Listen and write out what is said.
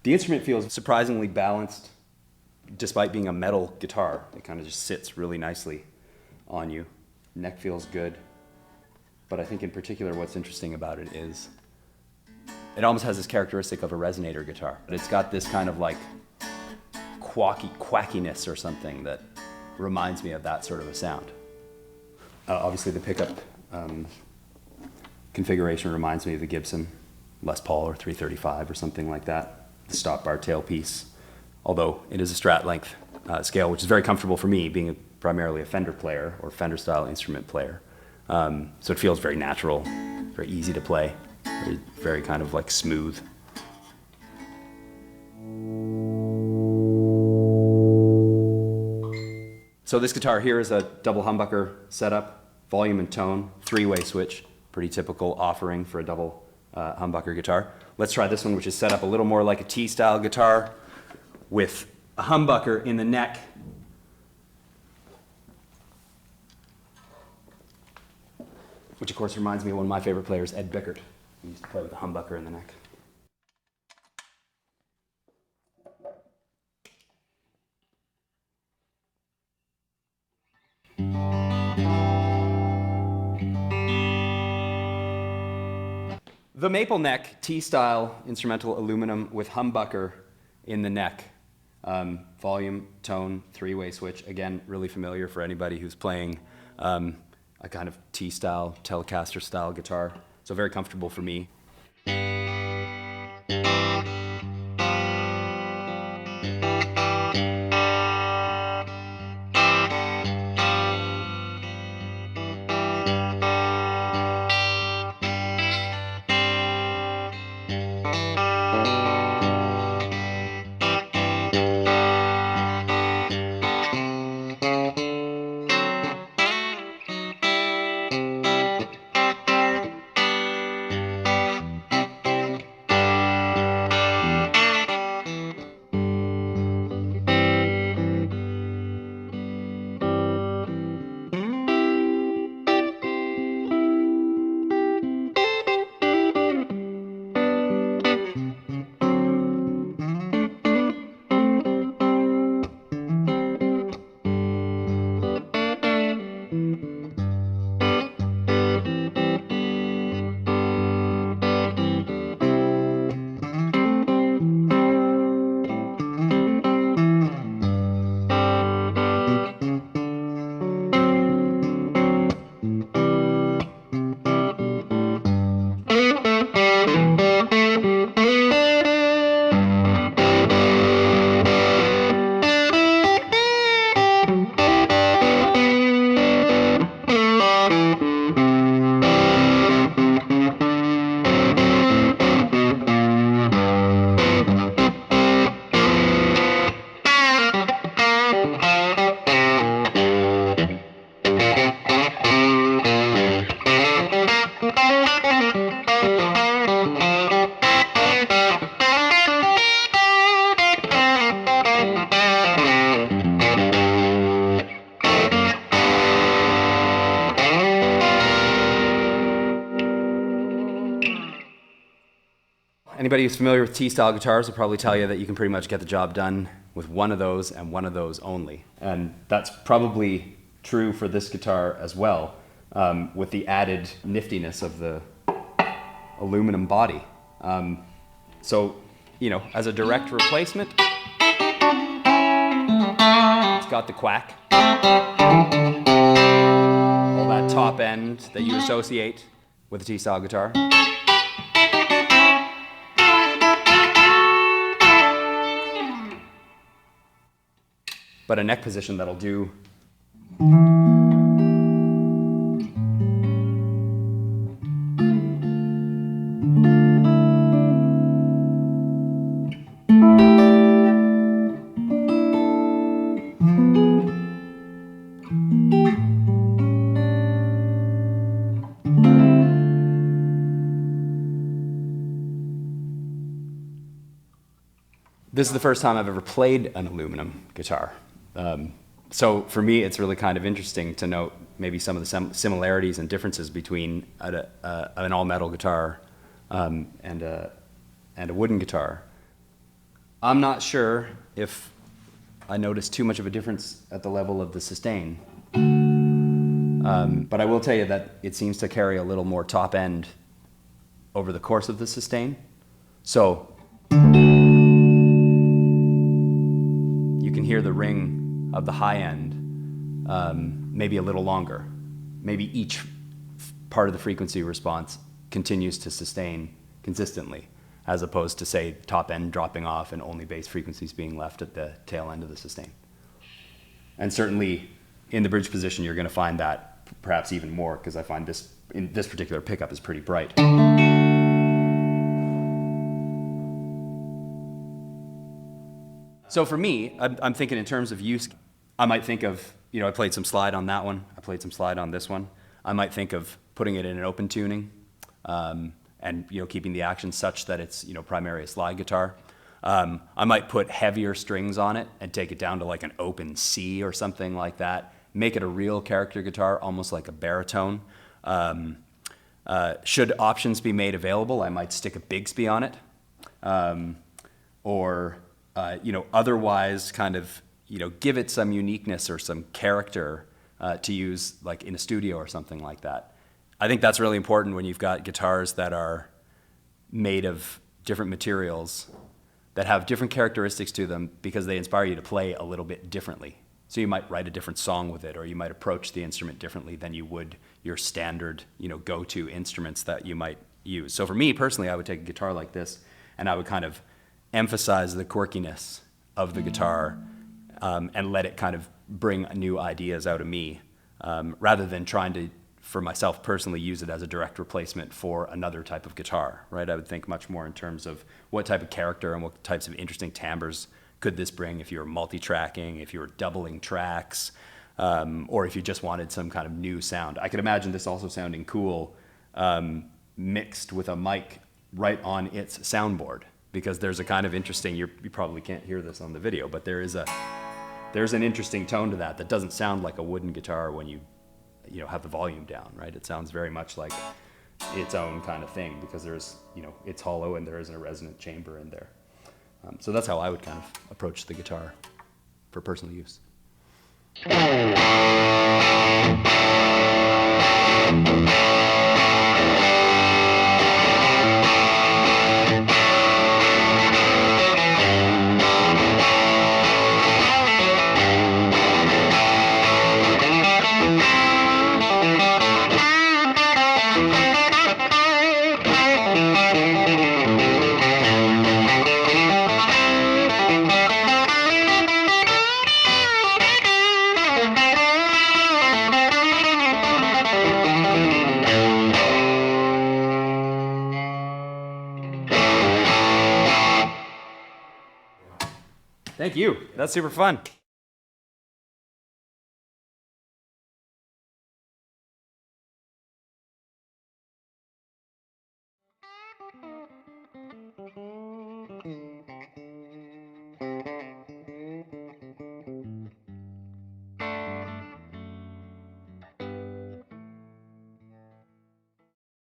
The instrument feels surprisingly balanced despite being a metal guitar. It kind of just sits really nicely on you. Neck feels good. But I think in particular what's interesting about it is it almost has this characteristic of a resonator guitar. But it's got this kind of like quackiness or something that reminds me of that sort of a sound. Obviously the pickup configuration reminds me of the Gibson Les Paul or 335 or something like that. The stop bar tailpiece, although it is a Strat length scale, which is very comfortable for me, being primarily a Fender player or Fender style instrument player. So it feels very natural, very easy to play, very kind of like smooth. So this guitar here is a double humbucker setup, volume and tone, three-way switch, pretty typical offering for a double humbucker guitar. Let's try this one, which is set up a little more like a T-style guitar with a humbucker in the neck. Which of course reminds me of one of my favorite players, Ed Bickert. He used to play with a humbucker in the neck. The maple neck, T-style instrumental aluminum with humbucker in the neck. Volume, tone, three-way switch. Again, really familiar for anybody who's playing a kind of T-style, Telecaster style guitar. So very comfortable for me. Anybody who's familiar with T-style guitars will probably tell you that you can pretty much get the job done with one of those and one of those only. And that's probably true for this guitar as well, with the added niftiness of the aluminum body. So, you know, as a direct replacement, it's got the quack, all that top end that you associate with a T-style guitar. But a neck position that'll do. This is the first time I've ever played an aluminum guitar. So for me, it's really kind of interesting to note maybe some of the similarities and differences between an all-metal guitar and a wooden guitar. I'm not sure if I noticed too much of a difference at the level of the sustain. But I will tell you that it seems to carry a little more top end over the course of the sustain. So you can hear the ring of the high end maybe a little longer. Maybe each part of the frequency response continues to sustain consistently, as opposed to, say, top end dropping off and only bass frequencies being left at the tail end of the sustain. And certainly in the bridge position, you're going to find that perhaps even more, because I find this particular pickup is pretty bright. So for me, I'm thinking in terms of use. I might think of, you know, I played some slide on that one. I played some slide on this one. I might think of putting it in an open tuning and, you know, keeping the action such that it's, you know, primarily a slide guitar. I might put heavier strings on it and take it down to like an open C or something like that. Make it a real character guitar, almost like a baritone. Should options be made available, I might stick a Bigsby on it. You know, otherwise kind of, you know, give it some uniqueness or some character to use like in a studio or something like that. I think that's really important when you've got guitars that are made of different materials that have different characteristics to them, because they inspire you to play a little bit differently. So you might write a different song with it, or you might approach the instrument differently than you would your standard, you know, go-to instruments that you might use. So for me personally, I would take a guitar like this and I would kind of emphasize the quirkiness of the guitar and let it kind of bring new ideas out of me, rather than trying to, for myself personally, use it as a direct replacement for another type of guitar, right? I would think much more in terms of what type of character and what types of interesting timbres could this bring if you were multi-tracking, if you were doubling tracks, or if you just wanted some kind of new sound. I could imagine this also sounding cool mixed with a mic right on its soundboard, because there's a kind of interesting, you probably can't hear this on the video, but there's an interesting tone to that doesn't sound like a wooden guitar when you know, have the volume down, right? It sounds very much like its own kind of thing, because there's, you know, it's hollow and there isn't a resonant chamber in there. So that's how I would kind of approach the guitar for personal use. Thank you. That's super fun.